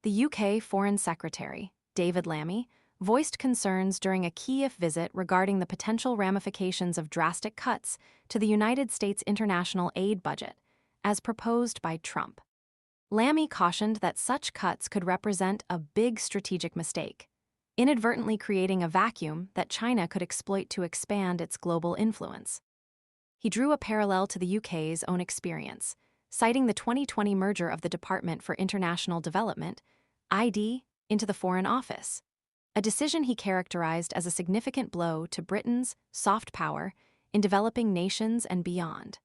The UK Foreign Secretary, David Lammy, voiced concerns during a Kyiv visit regarding the potential ramifications of drastic cuts to the United States international aid budget, as proposed by Trump. Lammy cautioned that such cuts could represent a big strategic mistake, inadvertently creating a vacuum that China could exploit to expand its global influence. He drew a parallel to the UK's own experience, citing the 2020 merger of the Department for International Development, ID, into the Foreign Office, a decision he characterized as a significant blow to Britain's soft power in developing nations and beyond.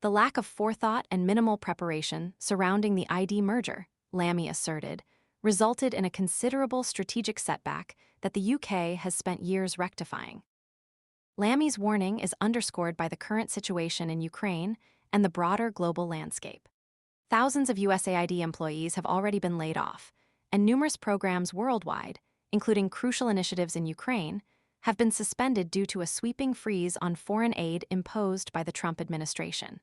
The lack of forethought and minimal preparation surrounding the ID merger, Lammy asserted, resulted in a considerable strategic setback that the UK has spent years rectifying. Lammy's warning is underscored by the current situation in Ukraine and the broader global landscape. Thousands of USAID employees have already been laid off, and numerous programs worldwide, including crucial initiatives in Ukraine, have been suspended due to a sweeping freeze on foreign aid imposed by the Trump administration.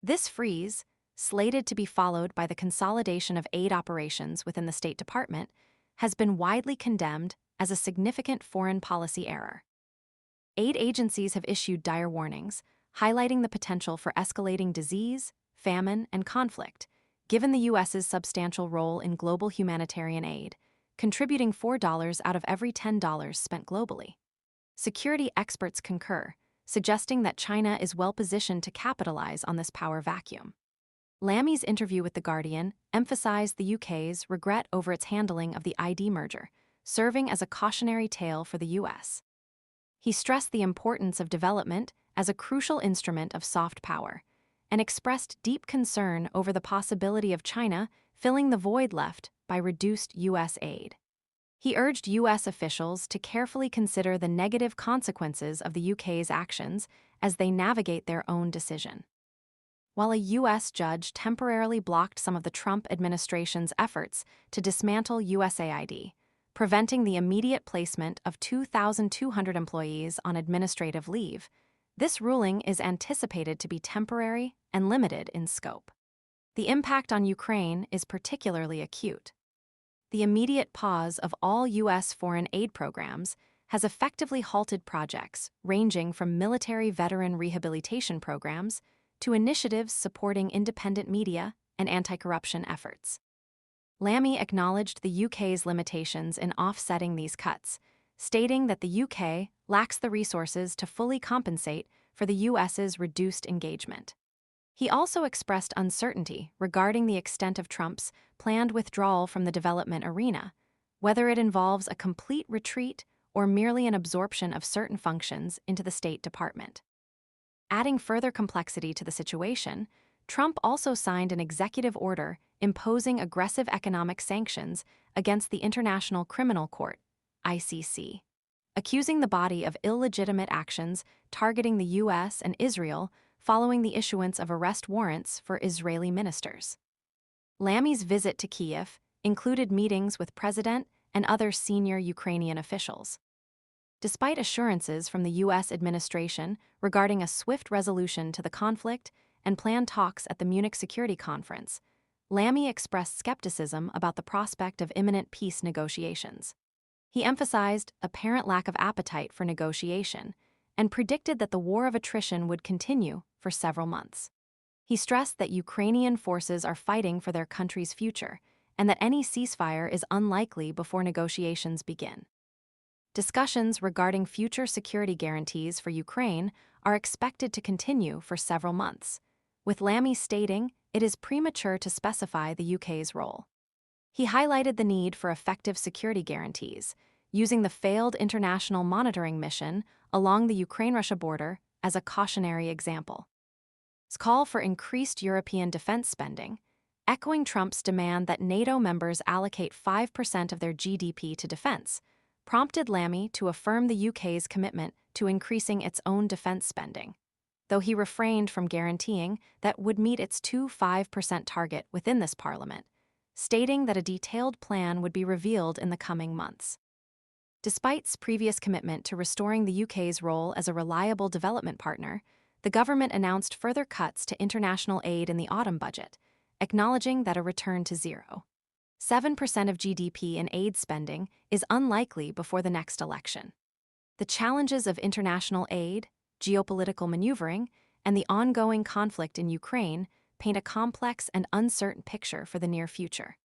This freeze, slated to be followed by the consolidation of aid operations within the State Department, has been widely condemned as a significant foreign policy error. Aid agencies have issued dire warnings, highlighting the potential for escalating disease, famine, and conflict, given the U.S.'s substantial role in global humanitarian aid, contributing $4 out of every $10 spent globally. Security experts concur, suggesting that China is well-positioned to capitalize on this power vacuum. Lammy's interview with The Guardian emphasized the UK's regret over its handling of the ID merger, serving as a cautionary tale for the US. He stressed the importance of development as a crucial instrument of soft power, and expressed deep concern over the possibility of China filling the void left by reduced US aid. He urged US officials to carefully consider the negative consequences of the UK's actions as they navigate their own decision. While a US judge temporarily blocked some of the Trump administration's efforts to dismantle USAID, preventing the immediate placement of 2,200 employees on administrative leave, this ruling is anticipated to be temporary and limited in scope. The impact on Ukraine is particularly acute. The immediate pause of all U.S. foreign aid programs has effectively halted projects ranging from military veteran rehabilitation programs to initiatives supporting independent media and anti-corruption efforts. Lammy acknowledged the UK's limitations in offsetting these cuts, stating that the UK lacks the resources to fully compensate for the US's reduced engagement. He also expressed uncertainty regarding the extent of Trump's planned withdrawal from the development arena, whether it involves a complete retreat or merely an absorption of certain functions into the State Department. Adding further complexity to the situation, Trump also signed an executive order imposing aggressive economic sanctions against the International Criminal Court, ICC, accusing the body of illegitimate actions targeting the U.S. and Israel following the issuance of arrest warrants for Israeli ministers. Lammy's visit to Kyiv included meetings with President and other senior Ukrainian officials. Despite assurances from the U.S. administration regarding a swift resolution to the conflict and planned talks at the Munich Security Conference, Lammy expressed skepticism about the prospect of imminent peace negotiations. He emphasized apparent lack of appetite for negotiation and predicted that the war of attrition would continue for several months. He stressed that Ukrainian forces are fighting for their country's future and that any ceasefire is unlikely before negotiations begin. Discussions regarding future security guarantees for Ukraine are expected to continue for several months, with Lammy stating it is premature to specify the UK's role. He highlighted the need for effective security guarantees, using the failed international monitoring mission along the Ukraine-Russia border as a cautionary example. His call for increased European defense spending, echoing Trump's demand that NATO members allocate 5% of their GDP to defense, prompted Lammy to affirm the UK's commitment to increasing its own defense spending, though he refrained from guaranteeing that would meet its 5% target within this parliament, stating that a detailed plan would be revealed in the coming months. Despite its previous commitment to restoring the UK's role as a reliable development partner, the government announced further cuts to international aid in the autumn budget, acknowledging that a return to zero 7% of GDP in aid spending is unlikely before the next election. The challenges of international aid, geopolitical maneuvering, and the ongoing conflict in Ukraine paint a complex and uncertain picture for the near future.